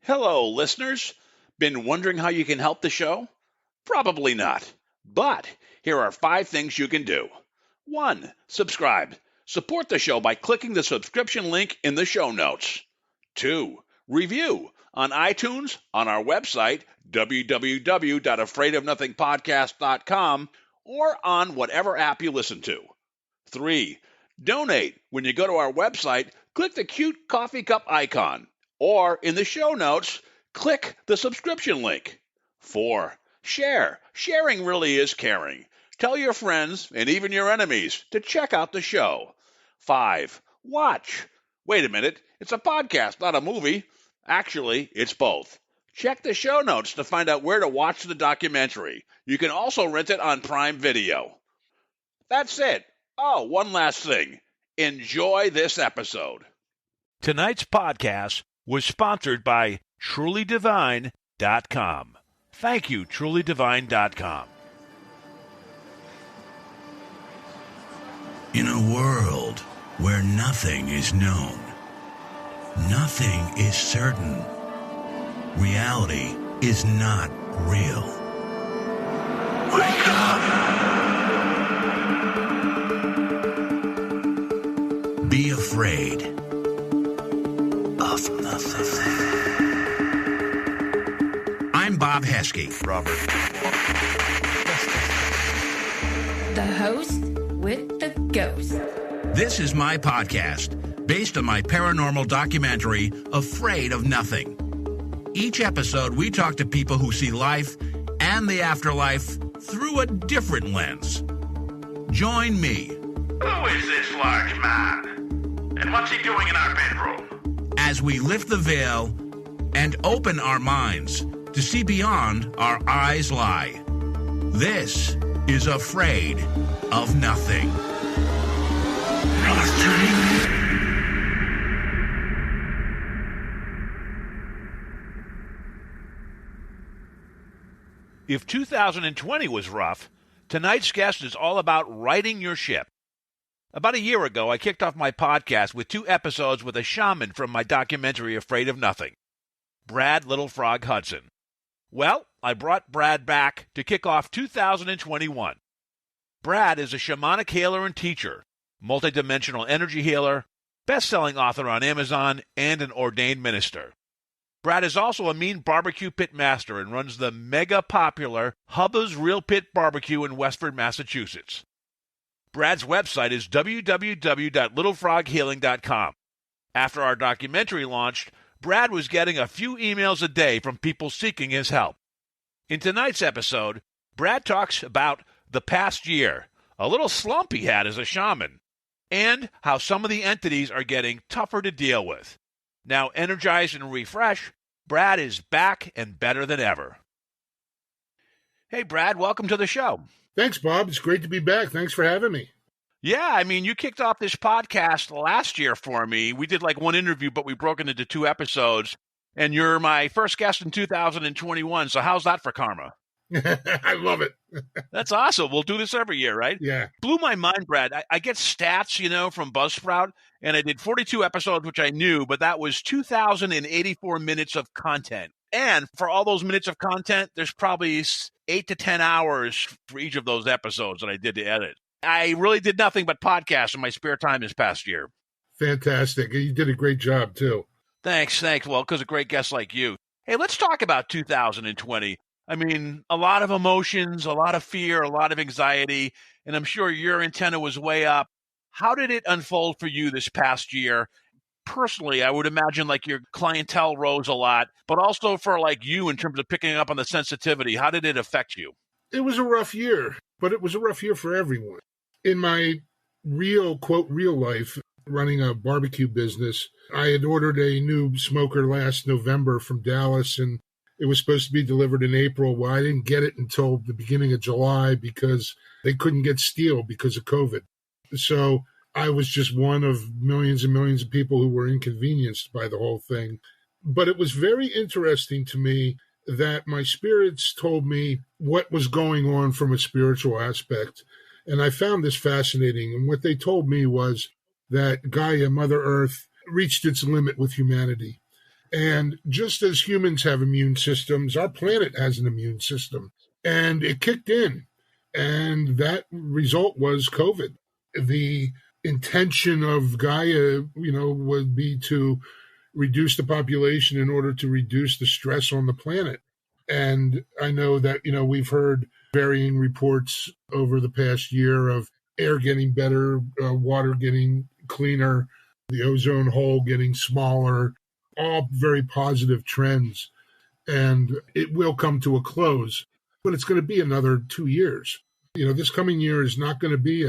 Hello, listeners. Been wondering how you can help the show? Probably not. But here are 5 things you can do. 1. Subscribe. Support the show by clicking the subscription link in the show notes. 2. Review on iTunes, on our website, www.afraidofnothingpodcast.com, or on whatever app you listen to. 3. Donate. When you go to our website, click the cute coffee cup icon. Or in the show notes, click the subscription link. 4. Share. Sharing really is caring. Tell your friends and even your enemies to check out the show. 5. Watch. Wait a minute, it's a podcast, not a movie. Actually, it's both. Check the show notes to find out where to watch the documentary. You can also rent it on Prime Video. That's it. Oh, one last thing. Enjoy this episode. Tonight's podcast was sponsored by TrulyDivine.com. Thank you, TrulyDivine.com. In a world where nothing is known, nothing is certain, reality is not real. Wake up! Be afraid of nothing. I'm Bob Heskey. Robert. The host with the ghost. This is my podcast, based on my paranormal documentary, Afraid of Nothing. Each episode, we talk to people who see life and the afterlife through a different lens. Join me. Who is this large man? And what's he doing in our bedroom? As we lift the veil and open our minds to see beyond our eyes lie. This is Afraid of Nothing. If 2020 was rough, tonight's guest is all about righting your ship. About a year ago, I kicked off my podcast with 2 episodes with a shaman from my documentary Afraid of Nothing, Brad Little Frog Hudson. Well, I brought Brad back to kick off 2021. Brad is a shamanic healer and teacher, multidimensional energy healer, best-selling author on Amazon, and an ordained minister. Brad is also a mean barbecue pit master and runs the mega-popular Hubba's Real Pit Barbecue in Westford, Massachusetts. Brad's website is www.littlefroghealing.com. After our documentary launched, Brad was getting a few emails a day from people seeking his help. In tonight's episode, Brad talks about the past year, a little slump he had as a shaman, and how some of the entities are getting tougher to deal with. Now energized and refreshed, Brad is back and better than ever. Hey, Brad, welcome to the show. Thanks, Bob. It's great to be back. Thanks for having me. Yeah, I mean, you kicked off this podcast last year for me. We did like one interview, but we broke it into 2 episodes. And you're my first guest in 2021. So how's that for karma? I love it. That's awesome. We'll do this every year, right? Yeah. Blew my mind, Brad. I get stats, from Buzzsprout, and I did 42 episodes, which I knew, but that was 2,084 minutes of content. And for all those minutes of content, there's probably 8 to 10 hours for each of those episodes that I did to edit. I really did nothing but podcasts in my spare time this past year. Fantastic. You did a great job, too. Thanks. Well, because of great guests like you. Hey, let's talk about 2020. I mean, a lot of emotions, a lot of fear, a lot of anxiety, and I'm sure your antenna was way up. How did it unfold for you this past year? Personally, I would imagine like your clientele rose a lot, but also for like you in terms of picking up on the sensitivity, how did it affect you? It was a rough year, but it was a rough year for everyone. In my real life, running a barbecue business, I had ordered a new smoker last November from Dallas, and it was supposed to be delivered in April. Well, I didn't get it until the beginning of July because they couldn't get steel because of COVID. So I was just one of millions and millions of people who were inconvenienced by the whole thing. But it was very interesting to me that my spirits told me what was going on from a spiritual aspect. And I found this fascinating. And what they told me was that Gaia, Mother Earth, reached its limit with humanity. And just as humans have immune systems, our planet has an immune system. And it kicked in. And that result was COVID. The intention of Gaia, would be to reduce the population in order to reduce the stress on the planet. And I know that, we've heard varying reports over the past year of air getting better, water getting cleaner, the ozone hole getting smaller, all very positive trends. And it will come to a close, but it's going to be another 2 years. This coming year is not going to be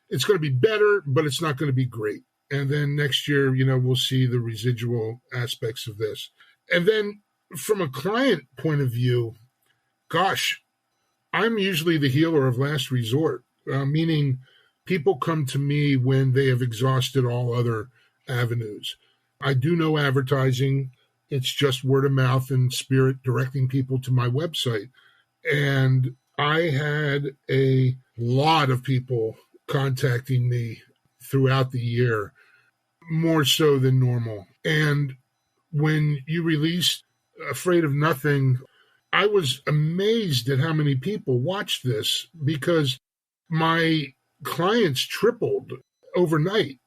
it's going to be better, but it's not going to be great. And then next year, we'll see the residual aspects of this. And then from a client point of view, gosh, I'm usually the healer of last resort, meaning people come to me when they have exhausted all other avenues. I do no advertising. It's just word of mouth and spirit directing people to my website. And I had a lot of people contacting me throughout the year, more so than normal. And when you released Afraid of Nothing, I was amazed at how many people watched this, because my clients tripled overnight.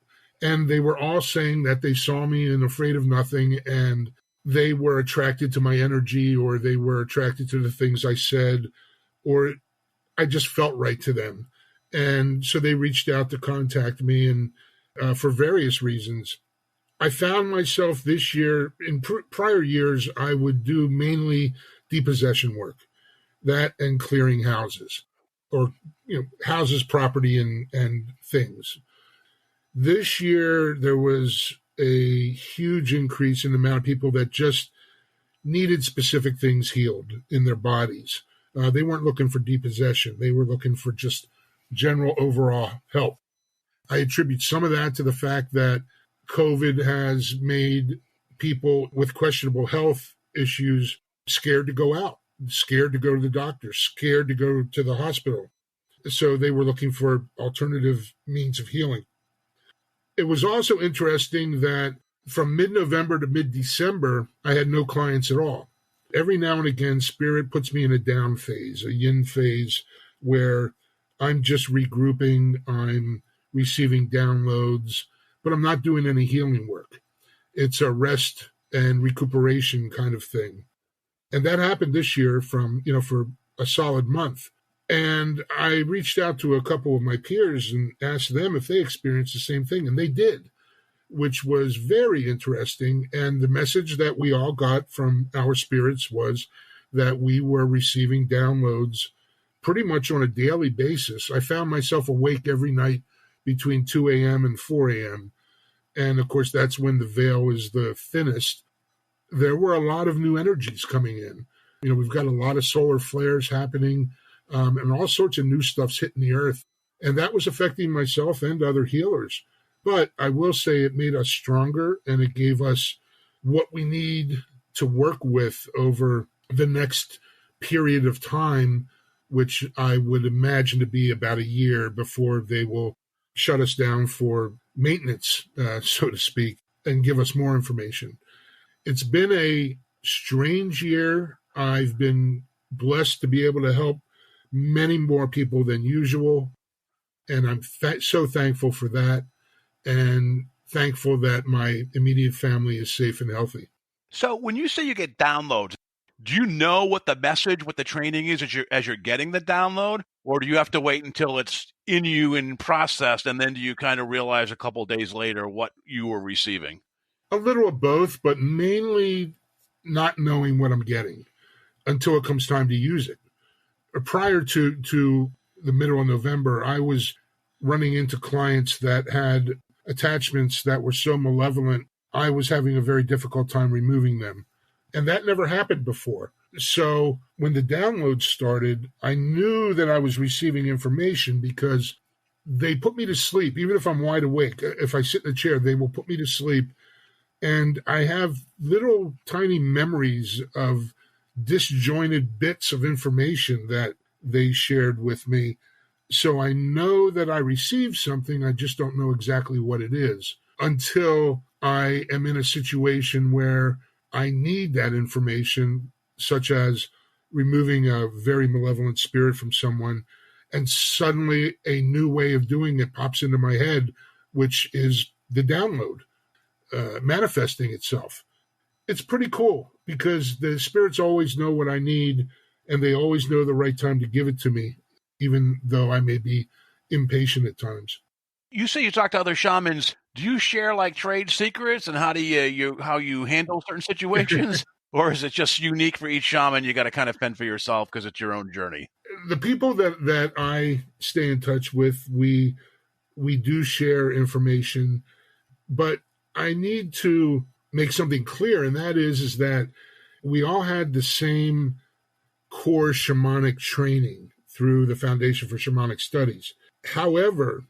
And they were all saying that they saw me in Afraid of Nothing and they were attracted to my energy, or they were attracted to the things I said, or I just felt right to them. And so they reached out to contact me, and for various reasons. I found myself this year, in prior years, I would do mainly depossession work, that and clearing houses, or houses, property, and things. This year, there was a huge increase in the amount of people that just needed specific things healed in their bodies. They weren't looking for depossession. They were looking for just general overall health. I attribute some of that to the fact that COVID has made people with questionable health issues scared to go out, scared to go to the doctor, scared to go to the hospital. So they were looking for alternative means of healing. It was also interesting that from mid-November to mid-December, I had no clients at all. Every now and again, Spirit puts me in a down phase, a yin phase, where I'm just regrouping, I'm receiving downloads, but I'm not doing any healing work. It's a rest and recuperation kind of thing. And that happened this year for a solid month. And I reached out to a couple of my peers and asked them if they experienced the same thing, and they did, which was very interesting. And the message that we all got from our spirits was that we were receiving downloads pretty much on a daily basis. I found myself awake every night between 2 a.m. and 4 a.m. And of course, that's when the veil is the thinnest. There were a lot of new energies coming in. We've got a lot of solar flares happening, and all sorts of new stuff's hitting the earth. And that was affecting myself and other healers. But I will say it made us stronger, and it gave us what we need to work with over the next period of time, which I would imagine to be about a year before they will shut us down for maintenance, so to speak, and give us more information. It's been a strange year. I've been blessed to be able to help many more people than usual, and I'm so thankful for that, and thankful that my immediate family is safe and healthy. So when you say you get downloads, do you know what the message, what the training is as you're getting the download? Or do you have to wait until it's in you and processed, and then do you kind of realize a couple of days later what you were receiving? A little of both, but mainly not knowing what I'm getting until it comes time to use it. Prior to the middle of November, I was running into clients that had attachments that were so malevolent, I was having a very difficult time removing them. And that never happened before. So when the download started, I knew that I was receiving information because they put me to sleep. Even if I'm wide awake, if I sit in a chair, they will put me to sleep. And I have little tiny memories of disjointed bits of information that they shared with me. So I know that I received something. I just don't know exactly what it is until I am in a situation where I need that information, such as removing a very malevolent spirit from someone, and suddenly a new way of doing it pops into my head, which is the download manifesting itself. It's pretty cool because the spirits always know what I need, and they always know the right time to give it to me, even though I may be impatient at times. You say you talk to other shamans. Do you share like trade secrets and how do how you handle certain situations? Or is it just unique for each shaman? You got to kind of fend for yourself because it's your own journey. The people that I stay in touch with, we do share information, but I need to make something clear, and that is that we all had the same core shamanic training through the Foundation for Shamanic Studies. However,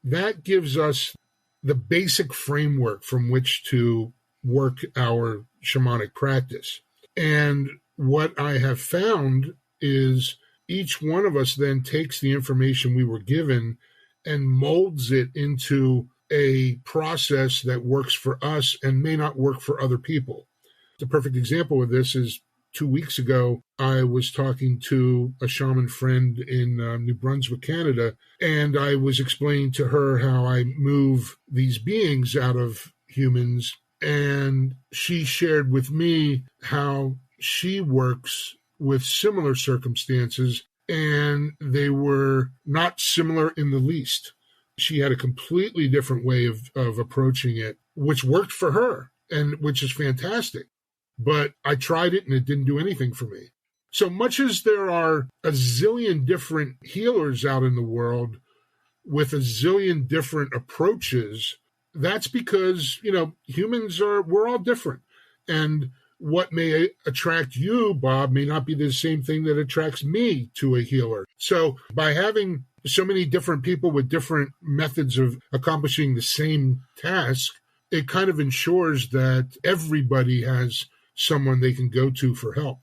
that gives us the basic framework from which to work our shamanic practice. And what I have found is each one of us then takes the information we were given and molds it into a process that works for us and may not work for other people. The perfect example of this is 2 weeks ago, I was talking to a shaman friend in New Brunswick, Canada, and I was explaining to her how I move these beings out of humans, and she shared with me how she works with similar circumstances, and they were not similar in the least. She had a completely different way of approaching it, which worked for her, and which is fantastic. But I tried it and it didn't do anything for me. So much as there are a zillion different healers out in the world with a zillion different approaches, that's because, we're all different. And what may attract you, Bob, may not be the same thing that attracts me to a healer. So by having so many different people with different methods of accomplishing the same task, it kind of ensures that everybody has someone they can go to for help.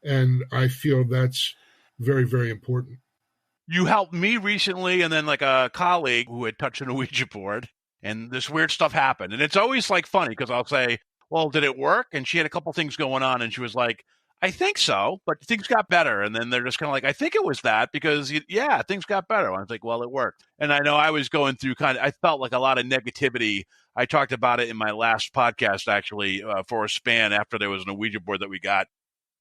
And I feel that's very, very important. You helped me recently and then like a colleague who had touched an Ouija board and this weird stuff happened. And it's always like funny because I'll say, well, did it work? And she had a couple things going on and she was like, I think so, but things got better. And then they're just kind of like, I think it was that because, things got better. I was like, well, it worked. And I know I was going through I felt like a lot of negativity. I talked about it in my last podcast, actually, for a span after there was an Ouija board that we got.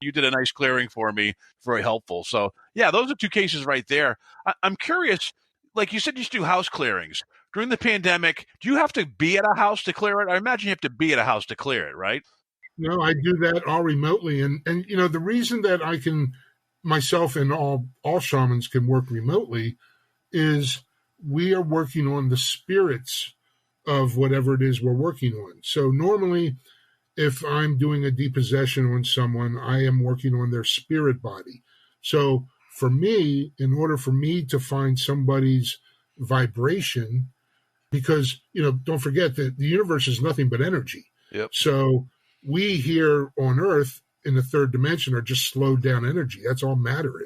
You did a nice clearing for me, very helpful. So, yeah, those are two cases right there. I'm curious, like you said, you used to do house clearings. During the pandemic, do you have to be at a house to clear it? I imagine you have to be at a house to clear it, right? No, I do that all remotely. And the reason that I can, myself and all shamans can work remotely is we are working on the spirits of whatever it is we're working on. So normally, if I'm doing a depossession on someone, I am working on their spirit body. So for me, in order for me to find somebody's vibration, because, don't forget that the universe is nothing but energy. Yep. So we here on Earth in the third dimension are just slowed down energy. That's all matter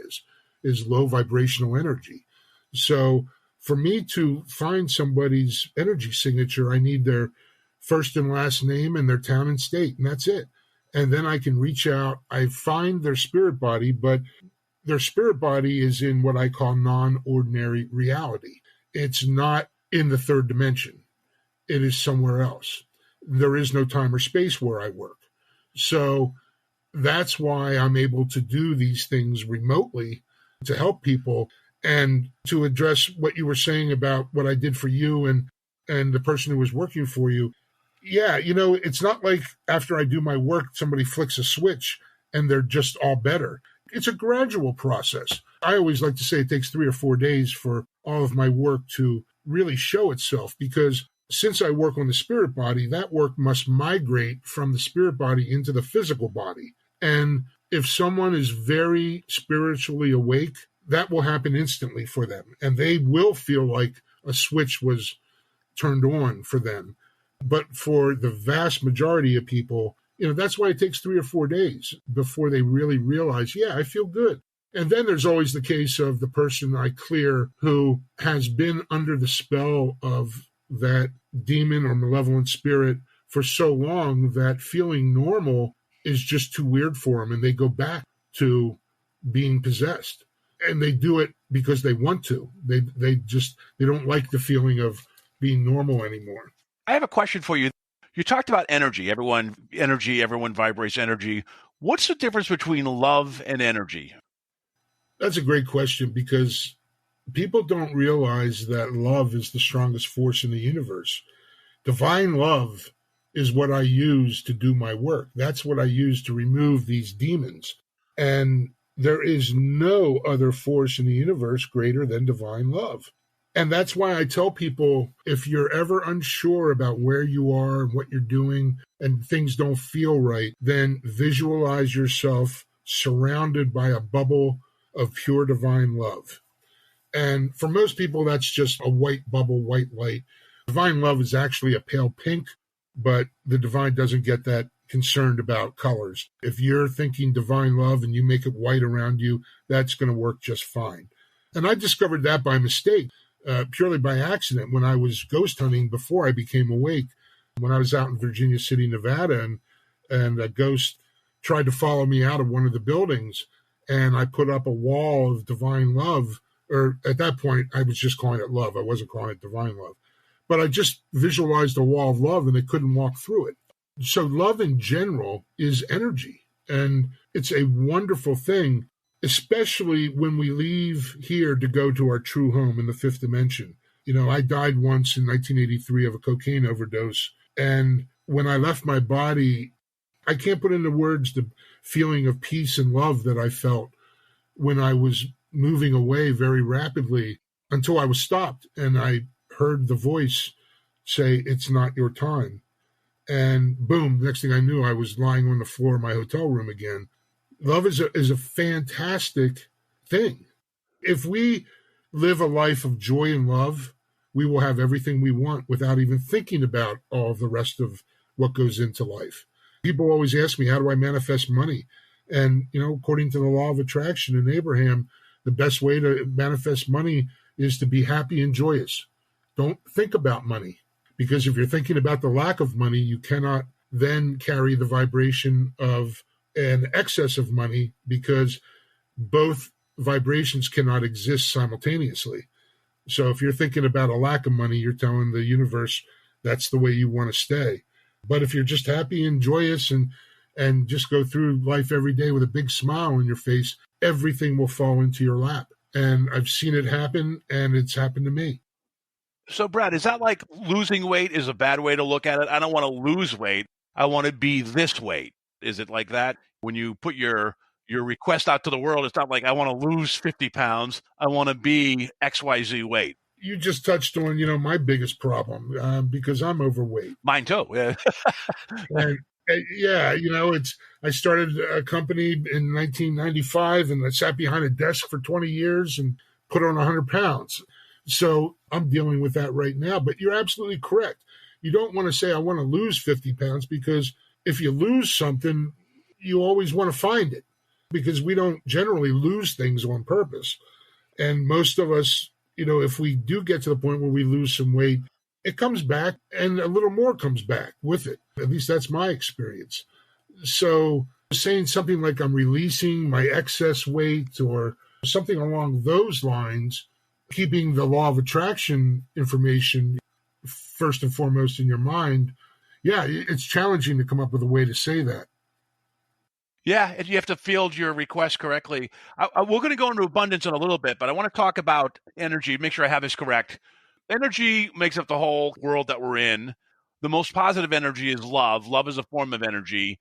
is low vibrational energy. So for me to find somebody's energy signature, I need their first and last name and their town and state, and that's it. And then I can reach out. I find their spirit body, but their spirit body is in what I call non-ordinary reality. It's not in the third dimension. It is somewhere else. There is no time or space where I work. So that's why I'm able to do these things remotely to help people. And to address what you were saying about what I did for you and the person who was working for you. Yeah, it's not like after I do my work, somebody flicks a switch and they're just all better. It's a gradual process. I always like to say it takes 3 or 4 days for all of my work to really show itself, because since I work on the spirit body, that work must migrate from the spirit body into the physical body. And if someone is very spiritually awake, that will happen instantly for them. And they will feel like a switch was turned on for them. But for the vast majority of people, that's why it takes 3 or 4 days before they really realize, yeah, I feel good. And then there's always the case of the person I clear who has been under the spell of that demon or malevolent spirit for so long that feeling normal is just too weird for them, and they go back to being possessed. And they do it because they want to. They don't like the feeling of being normal anymore. I have a question for you. You talked about energy. Everyone vibrates energy. What's the difference between love and energy? That's a great question, because people don't realize that love is the strongest force in the universe. Divine love is what I use to do my work. That's what I use to remove these demons. And there is no other force in the universe greater than divine love. And that's why I tell people, if you're ever unsure about where you are and what you're doing and things don't feel right, then visualize yourself surrounded by a bubble of pure divine love. And for most people, that's just a white bubble, white light. Divine love is actually a pale pink, but the divine doesn't get that concerned about colors. If you're thinking divine love and you make it white around you, that's going to work just fine. And I discovered that by mistake, purely by accident, when I was ghost hunting before I became awake. When I was out in Virginia City, Nevada, and a ghost tried to follow me out of one of the buildings, and I put up a wall of divine love, or at that point, I was just calling it love. I wasn't calling it divine love. But I just visualized a wall of love, and they couldn't walk through it. So love in general is energy, and it's a wonderful thing, especially when we leave here to go to our true home in the fifth dimension. You know, I died once in 1983 of a cocaine overdose, and when I left my body, I can't put into words the feeling of peace and love that I felt when I was moving away very rapidly, until I was stopped and I heard the voice say, "It's not your time." And boom, next thing I knew, I was lying on the floor of my hotel room again. Love is a fantastic thing. If we live a life of joy and love, we will have everything we want without even thinking about all the rest of what goes into life. People always ask me, how do I manifest money? And, you know, according to the law of attraction in Abraham, the best way to manifest money is to be happy and joyous. Don't think about money. Because if you're thinking about the lack of money, you cannot then carry the vibration of an excess of money, because both vibrations cannot exist simultaneously. So if you're thinking about a lack of money, you're telling the universe that's the way you want to stay. But if you're just happy and joyous and just go through life every day with a big smile on your face, everything will fall into your lap. And I've seen it happen, and it's happened to me. So, Brad, is that like losing weight is a bad way to look at it? I don't want to lose weight. I want to be this weight. Is it like that? When you put your request out to the world, it's not like I want to lose 50 pounds. I want to be XYZ weight. You just touched on, my biggest problem, because I'm overweight. Mine too. Yeah. And yeah, I started a company in 1995, and I sat behind a desk for 20 years and put on 100 pounds. So I'm dealing with that right now. But you're absolutely correct. You don't want to say, I want to lose 50 pounds, because if you lose something, you always want to find it, because we don't generally lose things on purpose. And most of us, if we do get to the point where we lose some weight, it comes back, and a little more comes back with it. At least that's my experience. So saying something like I'm releasing my excess weight or something along those lines, keeping the law of attraction information first and foremost in your mind, yeah, it's challenging to come up with a way to say that. Yeah, and you have to field your request correctly. We're going to go into abundance in a little bit, but I want to talk about energy, make sure I have this correct. Energy makes up the whole world that we're in. The most positive energy is love. Love is a form of energy.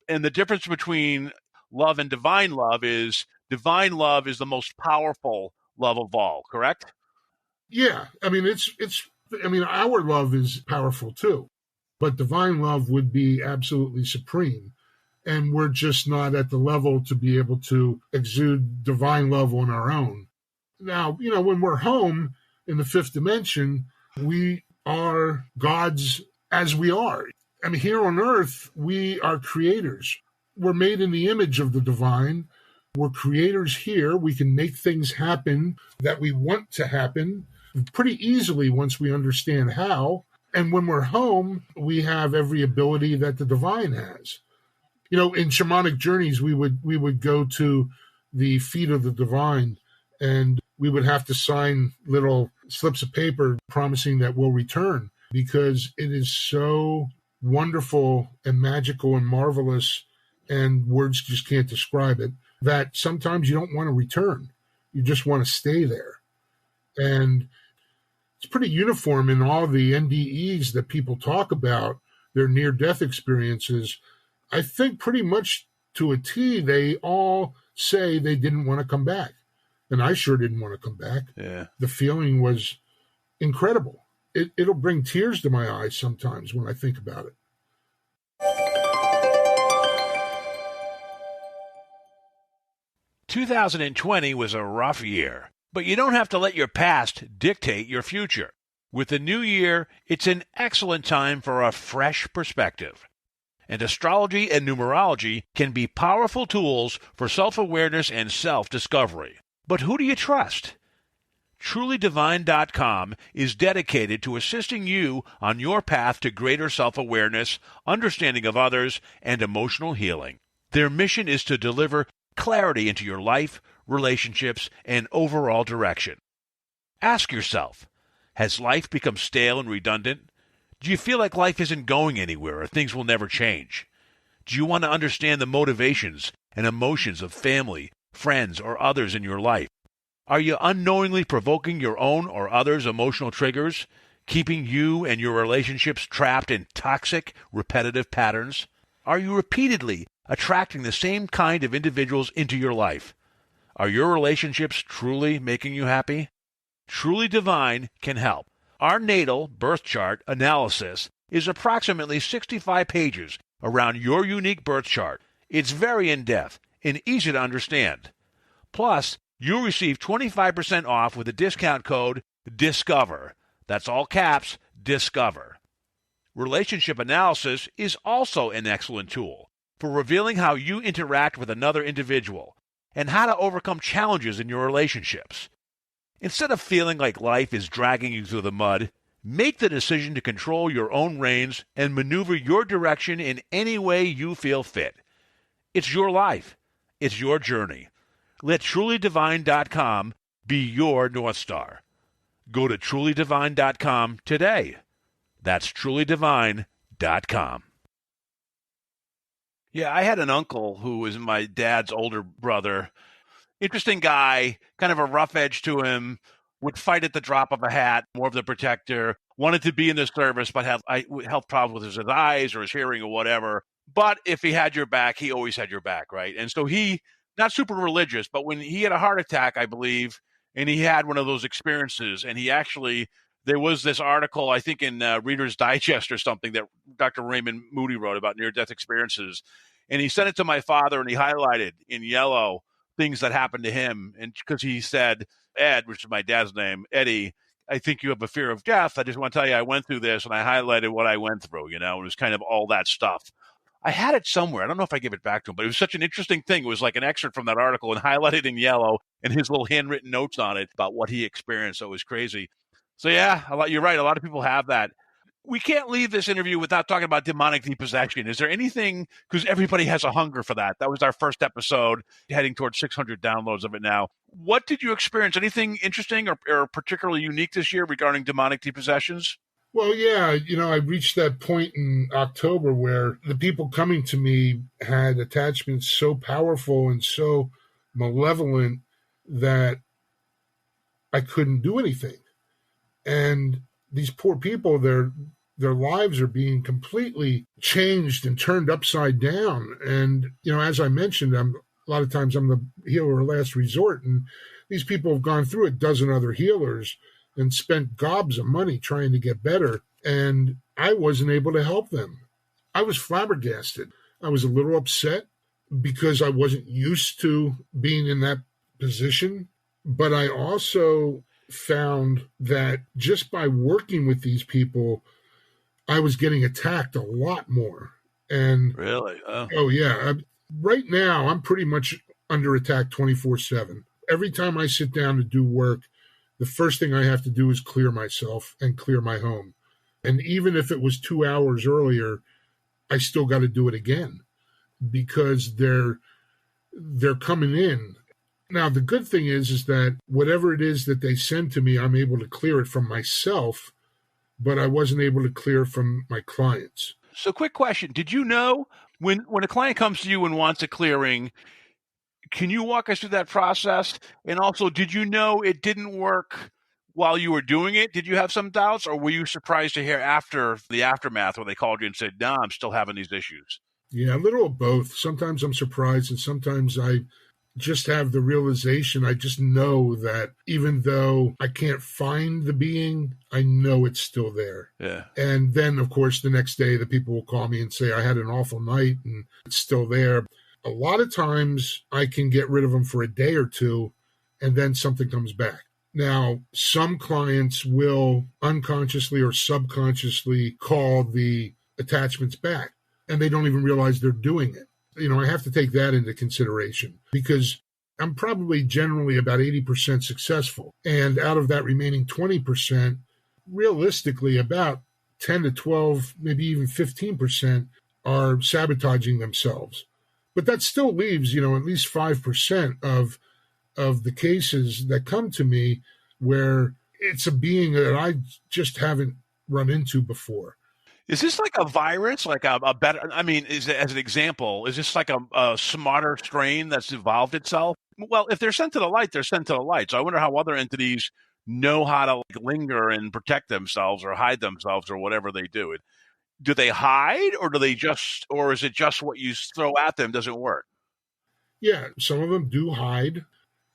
And the difference between love and divine love is the most powerful love of all, correct? Yeah. I mean, our love is powerful too, but divine love would be absolutely supreme. And we're just not at the level to be able to exude divine love on our own. Now, when we're home in the fifth dimension, we are gods as we are. I mean, here on earth, we are creators. We're made in the image of the divine. We're creators here. We can make things happen that we want to happen pretty easily once we understand how. And when we're home, we have every ability that the divine has. In shamanic journeys, we would go to the feet of the divine, and we would have to sign little slips of paper promising that we'll return, because it is so wonderful and magical and marvelous, and words just can't describe it, that sometimes you don't want to return. You just want to stay there. And it's pretty uniform in all the NDEs that people talk about, their near-death experiences. I think pretty much to a T, they all say they didn't want to come back. And I sure didn't want to come back. Yeah. The feeling was incredible. It'll bring tears to my eyes sometimes when I think about it. "2020 was a rough year, but you don't have to let your past dictate your future. With the new year, it's an excellent time for a fresh perspective. And astrology and numerology can be powerful tools for self-awareness and self-discovery. But who do you trust? TrulyDivine.com is dedicated to assisting you on your path to greater self-awareness, understanding of others, and emotional healing. Their mission is to deliver clarity into your life, relationships, and overall direction. Ask yourself, has life become stale and redundant? Do you feel like life isn't going anywhere or things will never change? Do you want to understand the motivations and emotions of family, friends, or others in your life? Are you unknowingly provoking your own or others' emotional triggers, keeping you and your relationships trapped in toxic, repetitive patterns? Are you repeatedly attracting the same kind of individuals into your life? Are your relationships truly making you happy? Truly Divine can help. Our natal birth chart analysis is approximately 65 pages around your unique birth chart. It's very in-depth and easy to understand. Plus, you'll receive 25% off with the discount code DISCOVER. That's all caps, DISCOVER. Relationship analysis is also an excellent tool for revealing how you interact with another individual and how to overcome challenges in your relationships. Instead of feeling like life is dragging you through the mud, make the decision to control your own reins and maneuver your direction in any way you feel fit. It's your life. It's your journey. Let TrulyDivine.com be your North Star. Go to TrulyDivine.com today. That's TrulyDivine.com. Yeah, I had an uncle who was my dad's older brother. Interesting guy, kind of a rough edge to him, would fight at the drop of a hat, more of the protector, wanted to be in the service, but had health problems with his eyes or his hearing or whatever. But if he had your back, he always had your back, right? And so he, not super religious, but when he had a heart attack, I believe, and he had one of those experiences, and he actually, there was this article, I think in Reader's Digest or something, that Dr. Raymond Moody wrote about near-death experiences. And he sent it to my father, and he highlighted in yellow things that happened to him. And because he said, Ed, which is my dad's name, Eddie, I think you have a fear of death. I just want to tell you I went through this, and I highlighted what I went through, it was kind of all that stuff. I had it somewhere. I don't know if I give it back to him, but it was such an interesting thing. It was like an excerpt from that article and highlighted in yellow and his little handwritten notes on it about what he experienced. So it was crazy. So yeah, you're right. A lot of people have that. We can't leave this interview without talking about demonic depossession. Is there anything, because everybody has a hunger for that. That was our first episode, heading towards 600 downloads of it now. What did you experience? Anything interesting or particularly unique this year regarding demonic depossessions? Well, yeah, I reached that point in October where the people coming to me had attachments so powerful and so malevolent that I couldn't do anything. And these poor people, their lives are being completely changed and turned upside down. And, as I mentioned, a lot of times I'm the healer of last resort. And these people have gone through a dozen other healers and spent gobs of money trying to get better. And I wasn't able to help them. I was flabbergasted. I was a little upset because I wasn't used to being in that position. But I also found that just by working with these people, I was getting attacked a lot more. And really? Oh yeah. Right now, I'm pretty much under attack 24/7. Every time I sit down to do work, the first thing I have to do is clear myself and clear my home. And even if it was 2 hours earlier, I still got to do it again because they're coming in. Now, the good thing is that whatever it is that they send to me, I'm able to clear it from myself, but I wasn't able to clear from my clients. So quick question. Did you know when a client comes to you and wants a clearing, can you walk us through that process? And also, did you know it didn't work while you were doing it? Did you have some doubts, or were you surprised to hear after the aftermath where they called you and said, no, I'm still having these issues? Yeah, a little of both. Sometimes I'm surprised, and sometimes I just have the realization, I just know that even though I can't find the being, I know it's still there. Yeah. And then, of course, the next day, the people will call me and say, I had an awful night and it's still there. A lot of times I can get rid of them for a day or two, and then something comes back. Now, some clients will unconsciously or subconsciously call the attachments back, and they don't even realize they're doing it. I have to take that into consideration because I'm probably generally about 80% successful. And out of that remaining 20%, realistically, about 10 to 12, maybe even 15% are sabotaging themselves. But that still leaves, at least 5% of the cases that come to me where it's a being that I just haven't run into before. Is this like a virus, like a better, as an example, is this like a smarter strain that's evolved itself? Well, if they're sent to the light, they're sent to the light. So I wonder how other entities know how to linger and protect themselves or hide themselves or whatever they do. Do they hide, or or is it just what you throw at them doesn't work? Yeah, some of them do hide.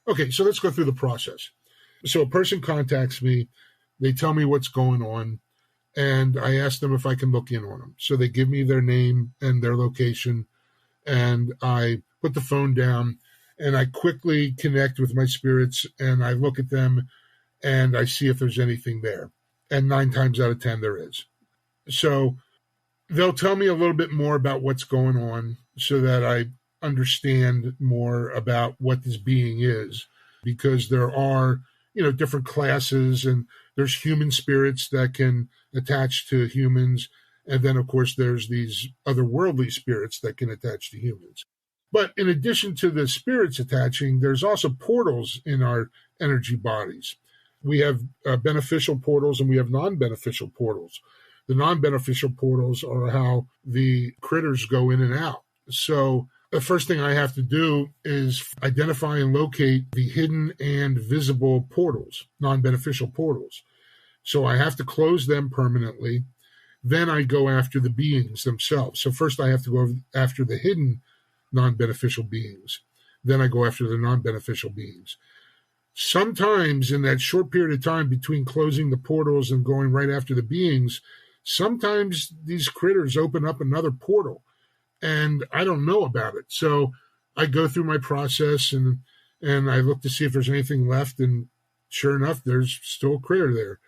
Okay, so let's go through the process. So a person contacts me, they tell me what's going on, and I ask them if I can look in on them. So they give me their name and their location, and I put the phone down, and I quickly connect with my spirits, and I look at them, and I see if there's anything there. And 9 times out of 10, there is. So they'll tell me a little bit more about what's going on so that I understand more about what this being is, because there are, different classes, and there's human spirits that can attach to humans. And then, of course, there's these otherworldly spirits that can attach to humans. But in addition to the spirits attaching, there's also portals in our energy bodies. We have beneficial portals and we have non-beneficial portals. The non-beneficial portals are how the critters go in and out. So the first thing I have to do is identify and locate the hidden and visible portals, non-beneficial portals. So I have to close them permanently. Then I go after the beings themselves. So first I have to go after the hidden non-beneficial beings. Then I go after the non-beneficial beings. Sometimes in that short period of time between closing the portals and going right after the beings, sometimes these critters open up another portal, and I don't know about it. So I go through my process and I look to see if there's anything left, and sure enough, there's still a critter there.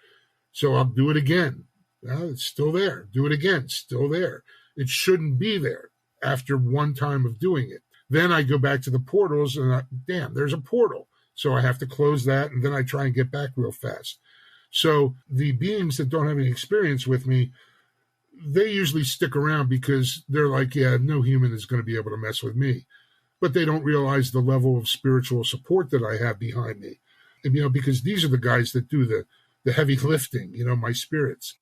So I'll do it again. Well, it's still there. Do it again. Still there. It shouldn't be there after one time of doing it. Then I go back to the portals and damn, there's a portal. So I have to close that, and then I try and get back real fast. So the beings that don't have any experience with me, they usually stick around because they're like, yeah, no human is going to be able to mess with me. But they don't realize the level of spiritual support that I have behind me. And, because these are the guys that do the heavy lifting, my spirits.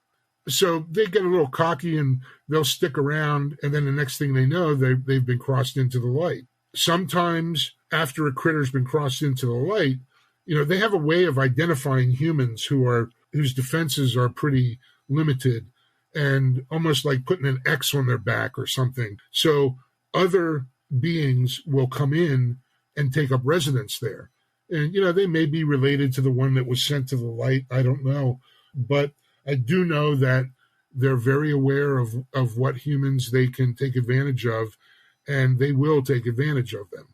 So they get a little cocky and they'll stick around. And then the next thing they know, they've been crossed into the light. Sometimes after a critter's been crossed into the light, they have a way of identifying humans whose defenses are pretty limited, and almost like putting an X on their back or something. So other beings will come in and take up residence there. And, they may be related to the one that was sent to the light. I don't know. But I do know that they're very aware of what humans they can take advantage of, and they will take advantage of them.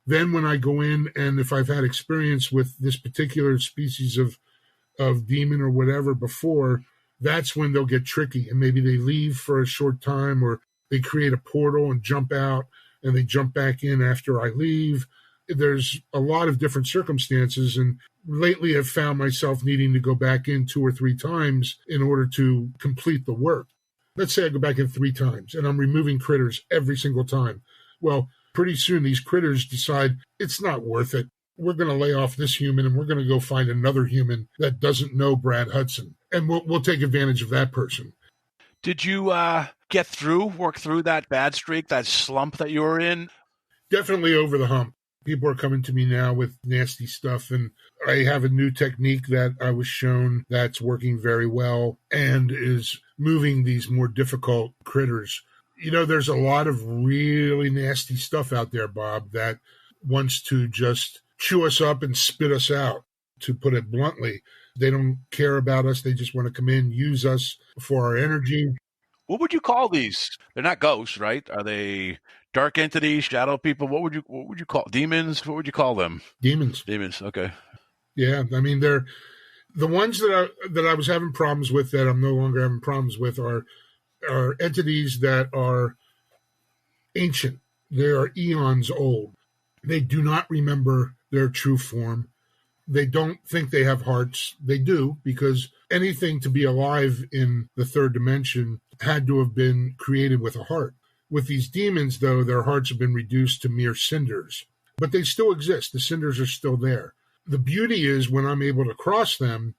Then when I go in, and if I've had experience with this particular species of demon or whatever before, that's when they'll get tricky, and maybe they leave for a short time, or they create a portal and jump out, and they jump back in after I leave. there's a lot of different circumstances. And lately I've found myself needing to go back in 2 or 3 times in order to complete the work. Let's say I go back in 3 times and I'm removing critters every single time. Well, pretty soon these critters decide it's not worth it. We're going to lay off this human and we're going to go find another human that doesn't know Brad Hudson. And we'll take advantage of that person. Did you work through that bad streak, that slump that you were in? Definitely over the hump. People are coming to me now with nasty stuff, and I have a new technique that I was shown that's working very well and is moving these more difficult critters. There's a lot of really nasty stuff out there, Bob, that wants to just chew us up and spit us out, to put it bluntly. They don't care about us. They just want to come in, use us for our energy. What would you call these? They're not ghosts, right? Are they dark entities, shadow people? What would you call demons? What would you call them? Demons. Demons. Okay. Yeah, I mean, they're the ones that I was having problems with, that I'm no longer having problems with, are entities that are ancient. They are eons old. They do not remember their true form. They don't think they have hearts. They do, because anything to be alive in the third dimension had to have been created with a heart. With these demons, though, their hearts have been reduced to mere cinders. But they still exist. The cinders are still there. The beauty is, when I'm able to cross them,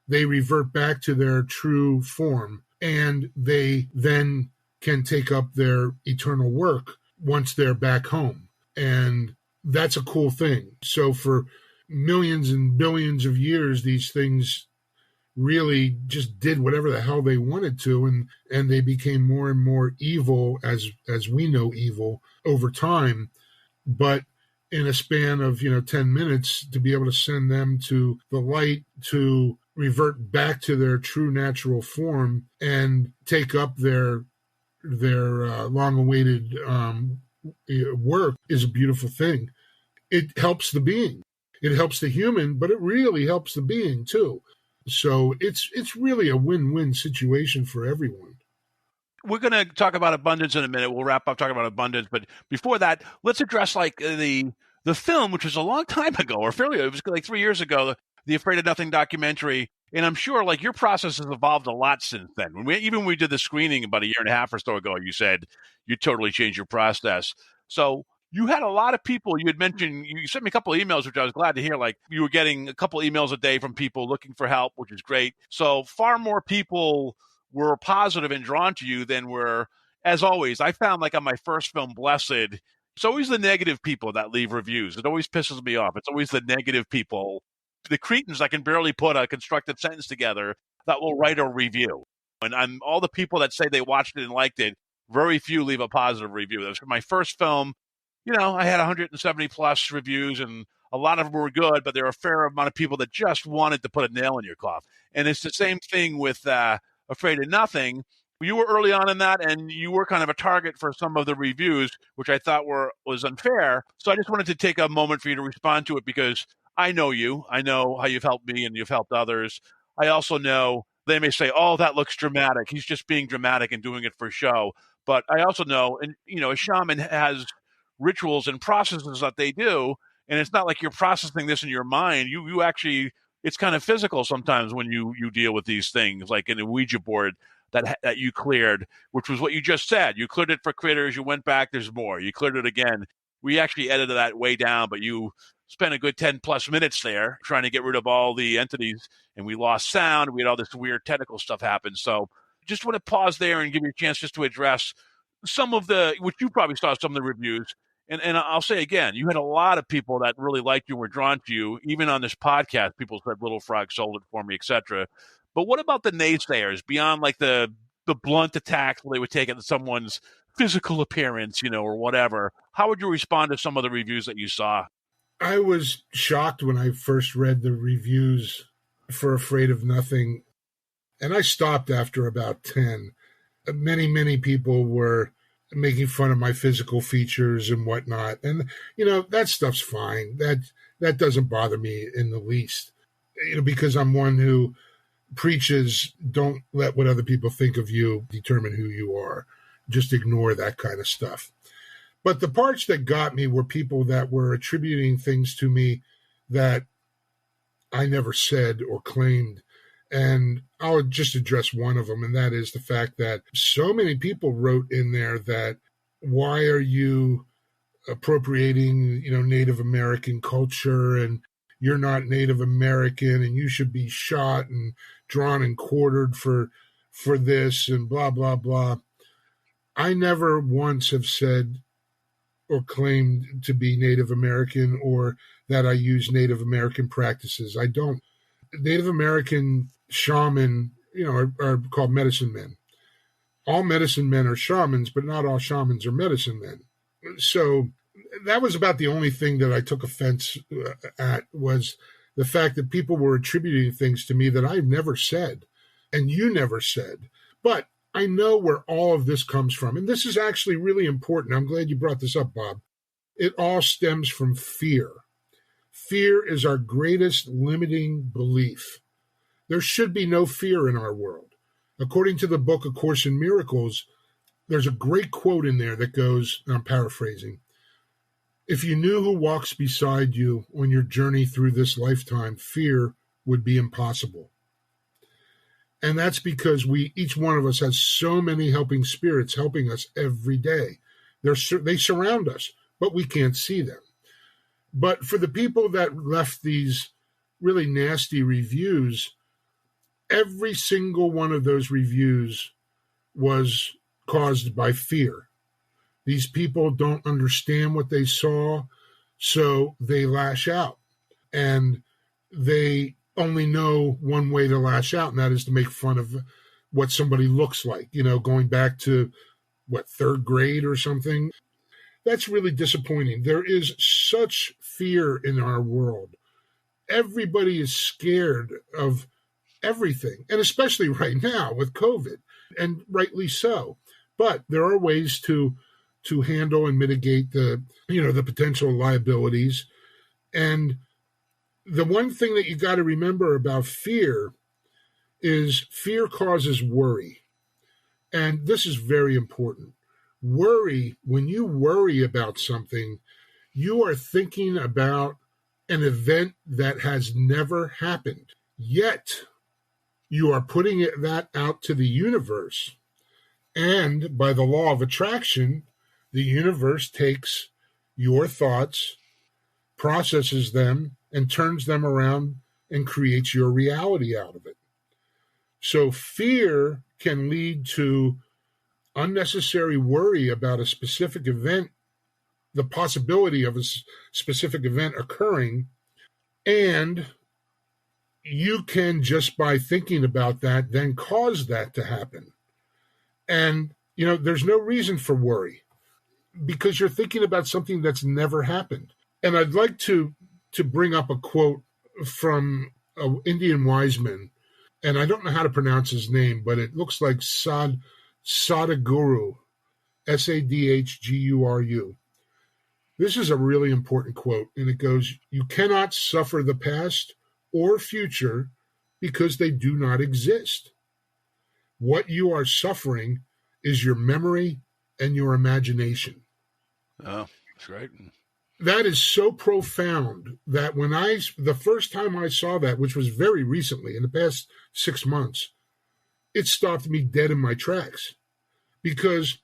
they revert back to their true form, and they then can take up their eternal work once they're back home. And that's a cool thing. So for millions and billions of years, these things really just did whatever the hell they wanted to, and they became more and more evil as we know evil over time. But in a span of 10 minutes, to be able to send them to the light, to revert back to their true natural form and take up their long-awaited work, is a beautiful thing. It helps the being. It helps the human, but it really helps the being too. So it's really a win-win situation for everyone. We're going to talk about abundance in a minute. We'll wrap up talking about abundance. But before that, let's address the film, which was a long time ago, or it was like 3 years ago, the Afraid of Nothing documentary. And I'm sure your process has evolved a lot since then. When we did the screening about a year and a half or so ago, you said you totally changed your process. So you had a lot of people. You had mentioned, you sent me a couple of emails, which I was glad to hear. Like, you were getting a couple of emails a day from people looking for help, which is great. So far more people were positive and drawn to you than were, as always. I found, like on my first film, Blessed, it's always the negative people that leave reviews. It always pisses me off. It's always the negative people, the cretins that can barely put a constructed sentence together, that will write a review. And all the people that say they watched it and liked it, very few leave a positive review. That was my first film. I had 170 plus reviews, and a lot of them were good, but there are a fair amount of people that just wanted to put a nail in your coffin. And it's the same thing with Afraid of Nothing. You were early on in that, and you were kind of a target for some of the reviews, which I thought was unfair. So I just wanted to take a moment for you to respond to it, because I know you. I know how you've helped me and you've helped others. I also know they may say, oh, that looks dramatic. He's just being dramatic and doing it for show. But I also know, and a shaman has rituals and processes that they do, and it's not like you're processing this in your mind. You actually, it's kind of physical sometimes when you deal with these things, like in a Ouija board that you cleared, which was what you just said. You cleared it for critters, you went back, there's more. You cleared it again. We actually edited that way down, but you spent a good 10 plus minutes there trying to get rid of all the entities, and we lost sound. We had all this weird technical stuff happen. So just want to pause there and give you a chance just to address some of which you probably saw some of the reviews. And I'll say again, you had a lot of people that really liked you, were drawn to you. Even on this podcast, people said Little Frog sold it for me, etc. But what about the naysayers, beyond like the blunt attacks where they would take it to someone's physical appearance, or whatever? How would you respond to some of the reviews that you saw? I was shocked when I first read the reviews for Afraid of Nothing, and I stopped after about 10. Many, many people were making fun of my physical features and whatnot. And, that stuff's fine. That doesn't bother me in the least, because I'm one who preaches, don't let what other people think of you determine who you are. Just ignore that kind of stuff. But the parts that got me were people that were attributing things to me that I never said or claimed. And I'll just address one of them, and that is the fact that so many people wrote in there that, why are you appropriating, Native American culture, and you're not Native American, and you should be shot and drawn and quartered for this, and blah, blah, blah. I never once have said or claimed to be Native American or that I use Native American practices. I don't. Native American shaman, are called medicine men. All medicine men are shamans, but not all shamans are medicine men. So that was about the only thing that I took offense at, was the fact that people were attributing things to me that I've never said and you never said. But I know where all of this comes from. And this is actually really important. I'm glad you brought this up, Bob. It all stems from fear. Fear is our greatest limiting belief. There should be no fear in our world. According to the book A Course in Miracles, there's a great quote in there that goes, and I'm paraphrasing, if you knew who walks beside you on your journey through this lifetime, fear would be impossible. And that's because each one of us has so many helping spirits helping us every day. They surround us, but we can't see them. But for the people that left these really nasty reviews, every single one of those reviews was caused by fear. These people don't understand what they saw, so they lash out. And they only know one way to lash out, and that is to make fun of what somebody looks like, going back to, third grade or something. That's really disappointing. There is such fear in our world. Everybody is scared of everything, and especially right now with COVID, and rightly so. But there are ways to handle and mitigate the potential liabilities. And the one thing that you got to remember about fear is fear causes worry. And this is very important. Worry, when you worry about something, you are thinking about an event that has never happened. Yet, you are putting that out to the universe. And by the law of attraction, the universe takes your thoughts, processes them, and turns them around and creates your reality out of it. So fear can lead to unnecessary worry about a specific event, the possibility of a specific event occurring, and you can, just by thinking about that, then cause that to happen. And, there's no reason for worry because you're thinking about something that's never happened. And I'd like to bring up a quote from an Indian wise man, and I don't know how to pronounce his name, but it looks like Sadhguru, Sadhguru. This is a really important quote, and it goes, "You cannot suffer the past or future because they do not exist. What you are suffering is your memory and your imagination." Oh, that's right. That is so profound that the first time I saw that, which was very recently, in the past 6 months, it stopped me dead in my tracks. Because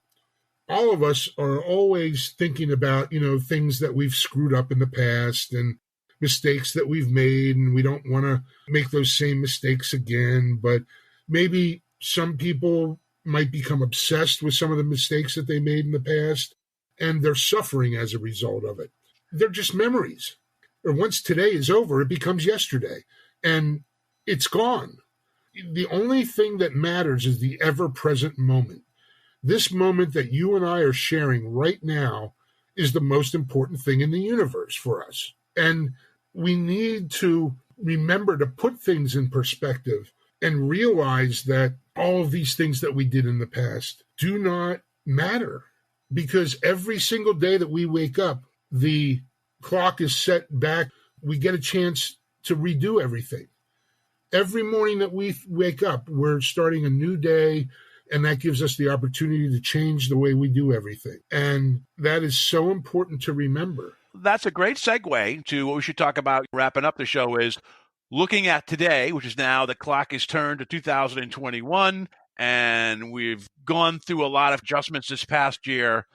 all of us are always thinking about, things that we've screwed up in the past and mistakes that we've made, and we don't want to make those same mistakes again. But maybe some people might become obsessed with some of the mistakes that they made in the past, and they're suffering as a result of it. They're just memories. Or once today is over, it becomes yesterday, and it's gone. The only thing that matters is the ever-present moment. This moment that you and I are sharing right now is the most important thing in the universe for us. And we need to remember to put things in perspective and realize that all of these things that we did in the past do not matter. Because every single day that we wake up, the clock is set back. We get a chance to redo everything. Every morning that we wake up, we're starting a new day, And that gives us the opportunity to change the way we do everything. And that is so important to remember. That's a great segue to what we should talk about wrapping up the show is looking at today, which is now the clock is turned to 2021, and we've gone through a lot of adjustments this past year.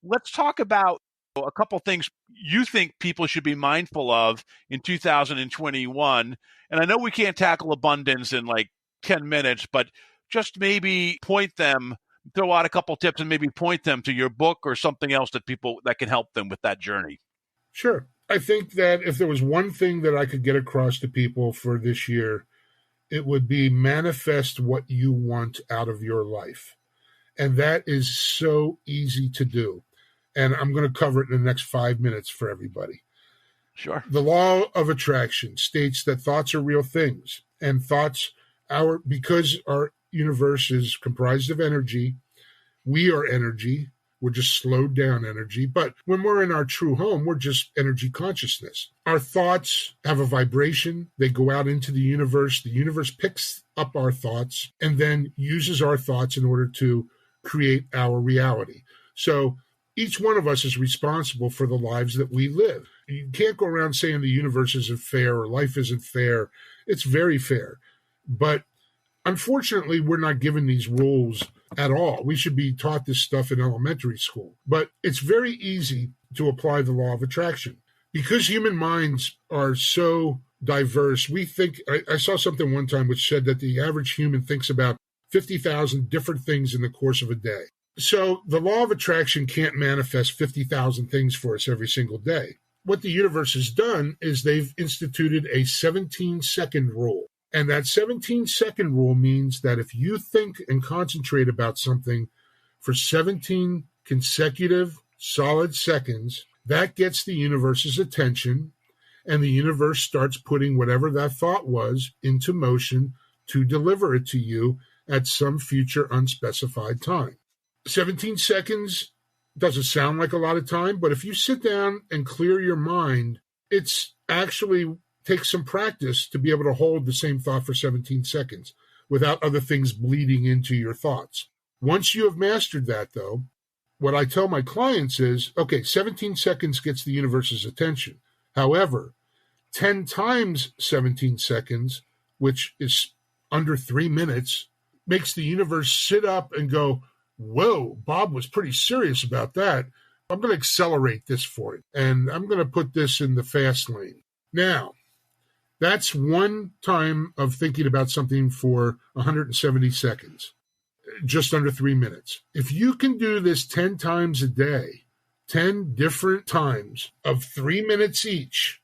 Let's talk about a couple things you think people should be mindful of in 2021. And I know we can't tackle abundance in like 10 minutes, but just maybe point them, throw out a couple tips and maybe point them to your book or something else that can help them with that journey. Sure. I think that if there was one thing that I could get across to people for this year, it would be manifest what you want out of your life. And that is so easy to do. And I'm going to cover it in the next 5 minutes for everybody. Sure. The law of attraction states that thoughts are real things. And thoughts, because our universe is comprised of energy, we are energy. We're just slowed down energy. But when we're in our true home, we're just energy consciousness. Our thoughts have a vibration. They go out into the universe. The universe picks up our thoughts and then uses our thoughts in order to create our reality. So each one of us is responsible for the lives that we live. You can't go around saying the universe isn't fair or life isn't fair. It's very fair. But unfortunately, we're not given these rules at all. We should be taught this stuff in elementary school. But it's very easy to apply the law of attraction. Because human minds are so diverse, we think, I saw something one time which said that the average human thinks about 50,000 different things in the course of a day. So the law of attraction can't manifest 50,000 things for us every single day. What the universe has done is they've instituted a 17-second rule. And that 17-second rule means that if you think and concentrate about something for 17 consecutive solid seconds, that gets the universe's attention, and the universe starts putting whatever that thought was into motion to deliver it to you at some future unspecified time. 17 seconds doesn't sound like a lot of time, but if you sit down and clear your mind, it's actually takes some practice to be able to hold the same thought for 17 seconds without other things bleeding into your thoughts. Once you have mastered that, though, what I tell my clients is, okay, 17 seconds gets the universe's attention. However, 10 times 17 seconds, which is under 3 minutes, makes the universe sit up and go, whoa, Bob was pretty serious about that. I'm going to accelerate this for it, and I'm going to put this in the fast lane. Now, that's one time of thinking about something for 170 seconds, just under 3 minutes. If you can do this 10 times a day, 10 different times of 3 minutes each,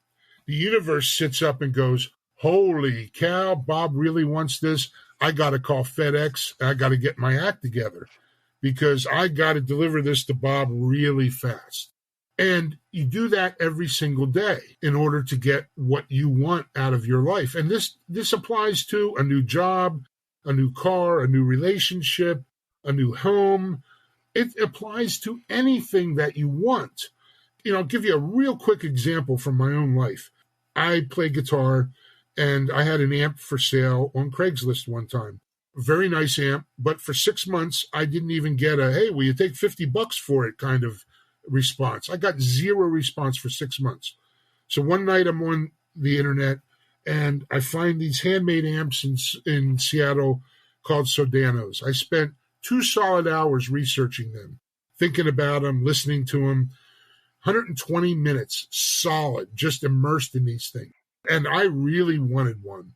the universe sits up and goes, holy cow, Bob really wants this. I got to call FedEx. I got to get my act together because I got to deliver this to Bob really fast. And you do that every single day in order to get what you want out of your life. And this applies to a new job, a new car, a new relationship, a new home. It applies to anything that you want. I'll give you a real quick example from my own life. I play guitar, and I had an amp for sale on Craigslist one time. A very nice amp, but for 6 months, I didn't even get a, hey, will you take $50 for it kind of response. I got zero response for 6 months. So one night I'm on the internet and I find these handmade amps in Seattle called Sodanos. I spent 2 solid hours researching them, thinking about them, listening to them. 120 minutes solid, just immersed in these things. And I really wanted one.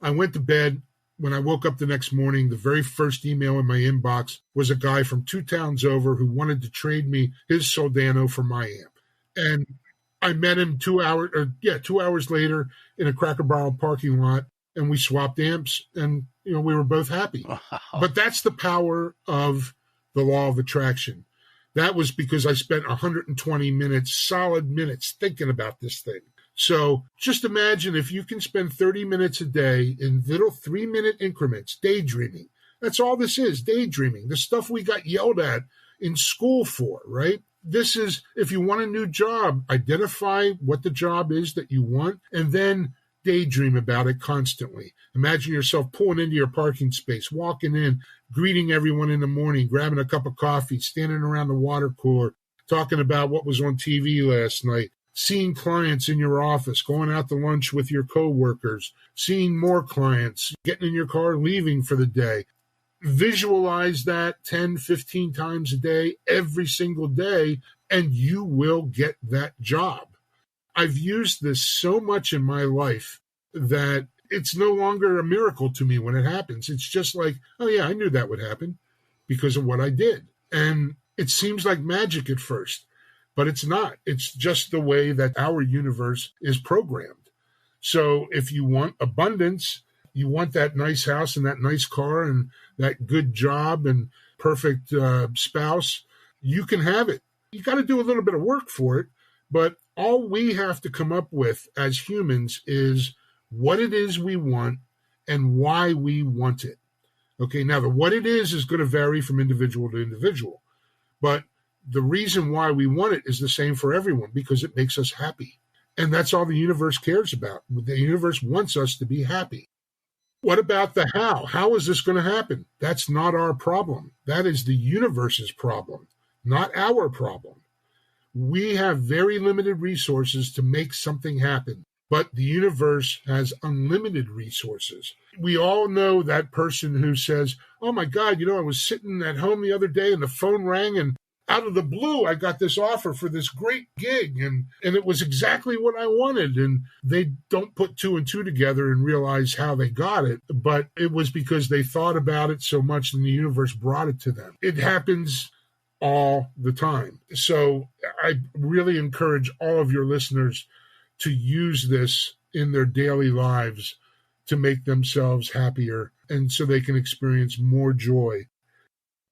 I went to bed. When I woke up the next morning, the very first email in my inbox was a guy from 2 towns over who wanted to trade me his Soldano for my amp. And I met him 2 hours later in a Cracker Barrel parking lot, and we swapped amps, and we were both happy. Wow. But that's the power of the law of attraction. That was because I spent 120 minutes, solid minutes, thinking about this thing. So just imagine if you can spend 30 minutes a day in little 3-minute increments, daydreaming. That's all this is, daydreaming, the stuff we got yelled at in school for, right? This is, if you want a new job, identify what the job is that you want, and then daydream about it constantly. Imagine yourself pulling into your parking space, walking in, greeting everyone in the morning, grabbing a cup of coffee, standing around the water cooler, talking about what was on TV last night, seeing clients in your office, going out to lunch with your coworkers, seeing more clients, getting in your car, leaving for the day. Visualize that 10, 15 times a day, every single day, and you will get that job. I've used this so much in my life that it's no longer a miracle to me when it happens. It's just like, oh yeah, I knew that would happen because of what I did. And it seems like magic at first, but it's not. It's just the way that our universe is programmed. So if you want abundance, you want that nice house and that nice car and that good job and perfect spouse, you can have it. You got to do a little bit of work for it, but all we have to come up with as humans is what it is we want and why we want it. Okay, now the what it is going to vary from individual to individual, but the reason why we want it is the same for everyone because it makes us happy. And that's all the universe cares about. The universe wants us to be happy. What about the how? How is this going to happen? That's not our problem. That is the universe's problem, not our problem. We have very limited resources to make something happen, but the universe has unlimited resources. We all know that person who says, oh my God, I was sitting at home the other day and the phone rang and out of the blue, I got this offer for this great gig and it was exactly what I wanted. And they don't put two and two together and realize how they got it, but it was because they thought about it so much and the universe brought it to them. It happens all the time. So I really encourage all of your listeners to use this in their daily lives to make themselves happier and so they can experience more joy.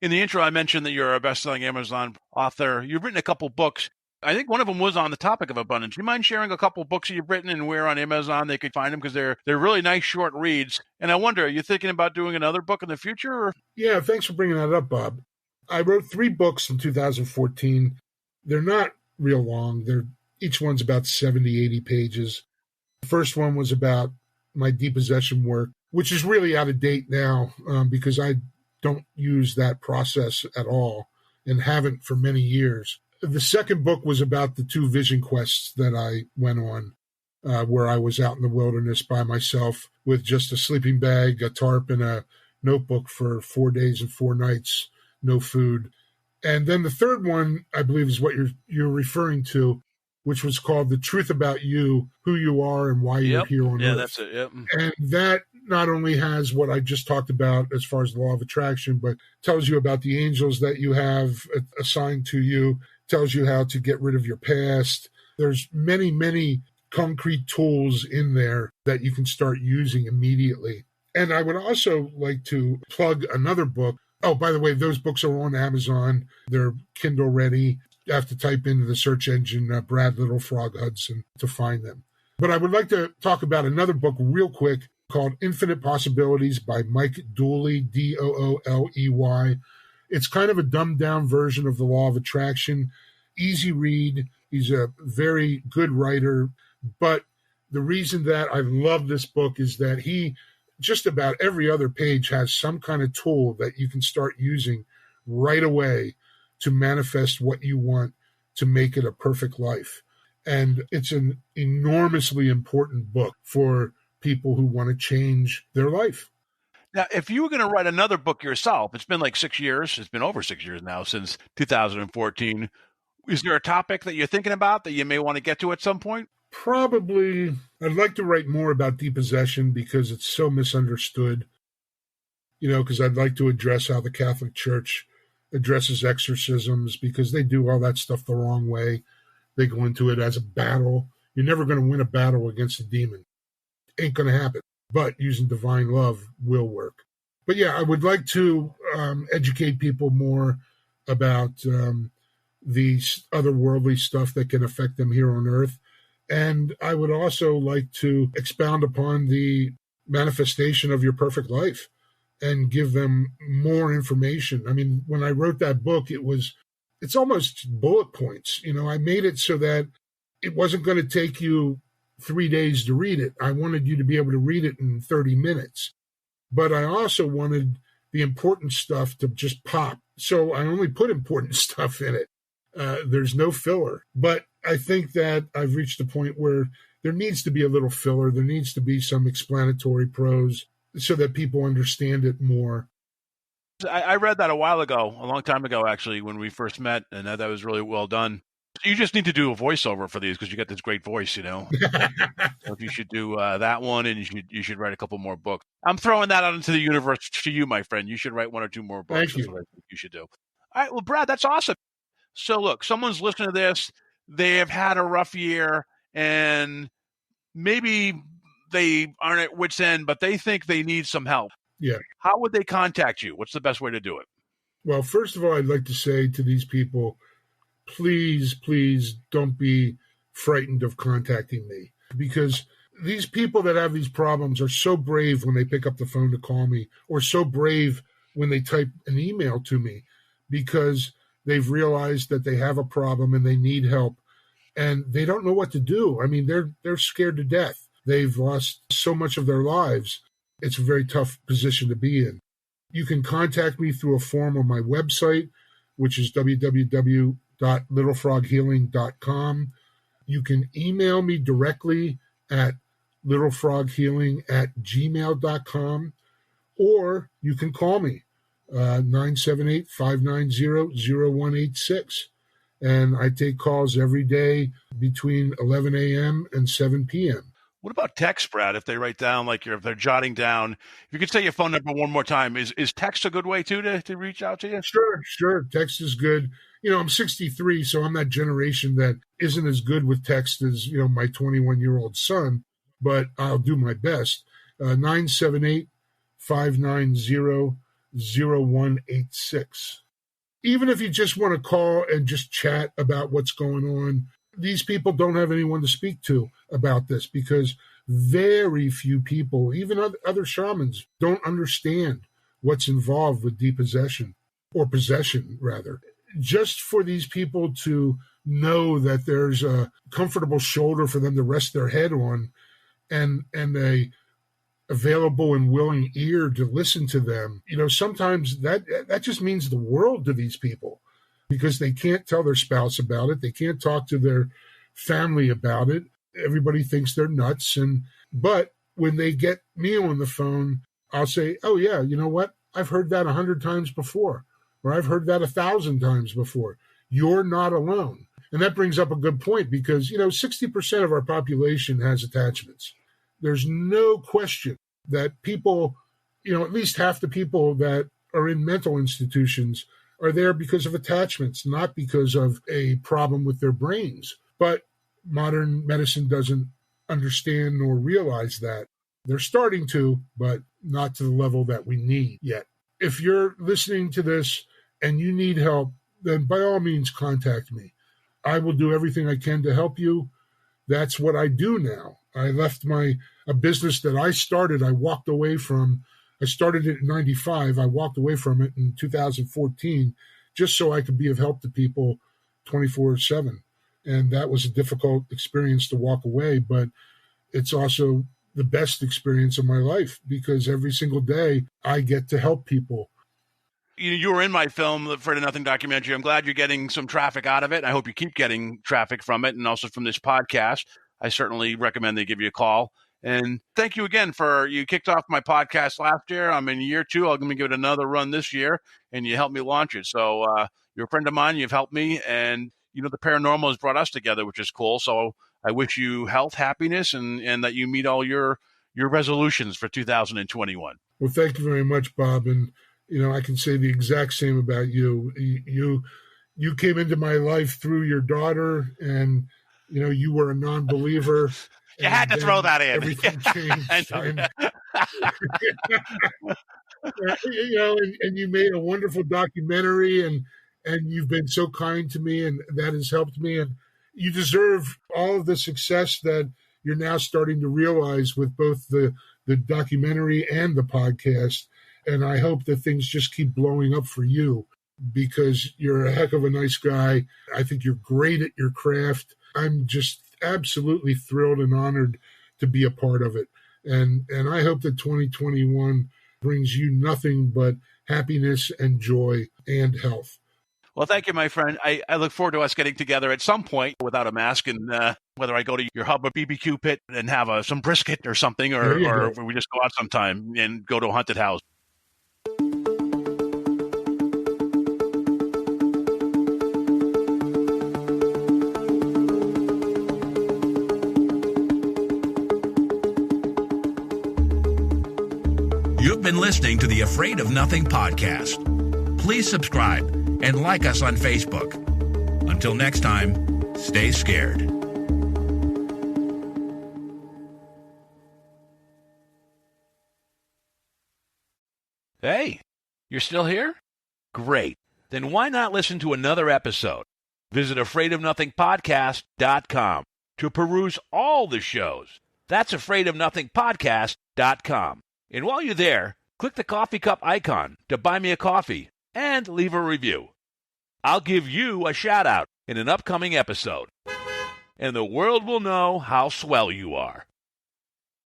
In the intro, I mentioned that you're a best-selling Amazon author. You've written a couple books. I think one of them was on the topic of abundance. Do you mind sharing a couple books that you've written and where on Amazon they could find them? Because they're really nice short reads. And I wonder, are you thinking about doing another book in the future? Or? Yeah, thanks for bringing that up, Bob. I wrote 3 books in 2014. They're not real long. Each one's about 70, 80 pages. The first one was about my depossession work, which is really out of date now because I don't use that process at all and haven't for many years. The second book was about the 2 vision quests that I went on, where I was out in the wilderness by myself with just a sleeping bag, a tarp, and a notebook for 4 days and 4 nights, no food. And then the third one, I believe, is what you're referring to, which was called The Truth About You, Who You Are and Why You're Here on Earth. Yeah, that's it. Yep. And that not only has what I just talked about as far as the law of attraction, but tells you about the angels that you have assigned to you, tells you how to get rid of your past. There's many, many concrete tools in there that you can start using immediately. And I would also like to plug another book. Oh, by the way, those books are on Amazon. They're Kindle ready. You have to type into the search engine Brad Little Frog Hudson to find them. But I would like to talk about another book real quick called Infinite Possibilities by Mike Dooley, Dooley. It's kind of a dumbed-down version of the law of attraction. Easy read. He's a very good writer. But the reason that I love this book is that he, just about every other page, has some kind of tool that you can start using right away to manifest what you want to make it a perfect life. And it's an enormously important book for people who want to change their life. Now, if you were going to write another book yourself, it's been like 6 years. It's been over 6 years now since 2014. Is there a topic that you're thinking about that you may want to get to at some point? Probably. I'd like to write more about depossession because it's so misunderstood. Because I'd like to address how the Catholic Church addresses exorcisms because they do all that stuff the wrong way. They go into it as a battle. You're never going to win a battle against a demon. Ain't going to happen. But using divine love will work. But yeah, I would like to educate people more about these otherworldly stuff that can affect them here on Earth. And I would also like to expound upon the manifestation of your perfect life and give them more information. I mean, when I wrote that book, it's almost bullet points. I made it so that it wasn't going to take you 3 days to read it. I wanted you to be able to read it in 30 minutes. But I also wanted the important stuff to just pop. So I only put important stuff in it. There's no filler. But I think that I've reached a point where there needs to be a little filler. There needs to be some explanatory prose so that people understand it more. I read that a while ago, a long time ago, actually, when we first met, and that was really well done. You just need to do a voiceover for these because you got this great voice, you know. So you should do that one, and you should write a couple more books. I'm throwing that out into the universe to you, my friend. You should write 1 or 2 more books. Thank you. That's what I think you should do. All right, well, Brad, that's awesome. So look, someone's listening to this. They have had a rough year, and maybe they aren't at wit's end, but they think they need some help. Yeah. How would they contact you? What's the best way to do it? Well, first of all, I'd like to say to these people, please, please don't be frightened of contacting me, because these people that have these problems are so brave when they pick up the phone to call me, or so brave when they type an email to me, because they've realized that they have a problem and they need help and they don't know what to do. I mean, they're scared to death. They've lost so much of their lives. It's a very tough position to be in. You can contact me through a form on my website, which is www.littlefroghealing.com. You can email me directly at littlefroghealing@gmail.com, or you can call me, 978-590-0186. And I take calls every day between 11 a.m. and 7 p.m. What about text, Brad? If they write down, like if they're jotting down, if you could say your phone number one more time, is text a good way too to reach out to you? Sure. Text is good. You know, I'm 63, so I'm that generation that isn't as good with text as, you know, my 21-year-old son, but I'll do my best. 978-590-0186. Even if you just want to call and just chat about what's going on, these people don't have anyone to speak to about this, because very few people, even other shamans, don't understand what's involved with depossession, or possession, rather. Just for these people to know that there's a comfortable shoulder for them to rest their head on, and a available and willing ear to listen to them, you know, sometimes that just means the world to these people, because they can't tell their spouse about it. They can't talk to their family about it. Everybody thinks they're nuts. But when they get me on the phone, I'll say, oh yeah, you know what? I've heard that 100 times before, or I've heard that 1,000 times before. You're not alone. And that brings up a good point, because, you know, 60% of our population has attachments. There's no question that people, you know, at least half the people that are in mental institutions are there because of attachments, not because of a problem with their brains. But modern medicine doesn't understand nor realize that. They're starting to, but not to the level that we need yet. If you're listening to this and you need help, then by all means contact me. I will do everything I can to help you. That's what I do now. I left a business that I started. I walked away from. I started it in 95. I walked away from it in 2014, just so I could be of help to people 24/7. And that was a difficult experience to walk away, but it's also the best experience of my life, because every single day I get to help people. You were in my film, the Afraid of Nothing documentary. I'm glad you're getting some traffic out of it. I hope you keep getting traffic from it, and also from this podcast. I certainly recommend they give you a call. And thank you again you kicked off my podcast last year. I'm in year 2. I'm going to give it another run this year, and you helped me launch it. So you're a friend of mine. You've helped me, and you know, the paranormal has brought us together, which is cool. So I wish you health, happiness, and that you meet all your resolutions for 2021. Well, thank you very much, Bob. And, you know, I can say the exact same about you. You came into my life through your daughter, and, you know, you were a non-believer. You had to throw that in. Everything changed. You know, and you made a wonderful documentary, and you've been so kind to me, and that has helped me. And you deserve all of the success that you're now starting to realize with both the documentary and the podcast. And I hope that things just keep blowing up for you, because you're a heck of a nice guy. I think you're great at your craft. I'm just absolutely thrilled and honored to be a part of it. And I hope that 2021 brings you nothing but happiness and joy and health. Well, thank you, my friend. I look forward to us getting together at some point without a mask, and whether I go to your hub or BBQ pit and have some brisket or something, or we just go out sometime and go to a haunted house. You've been listening to the Afraid of Nothing podcast. Please subscribe and like us on Facebook. Until next time, stay scared. Hey, you're still here? Great. Then why not listen to another episode? Visit afraidofnothingpodcast.com to peruse all the shows. That's afraidofnothingpodcast.com. And while you're there, click the coffee cup icon to buy me a coffee and leave a review. I'll give you a shout out in an upcoming episode, and the world will know how swell you are.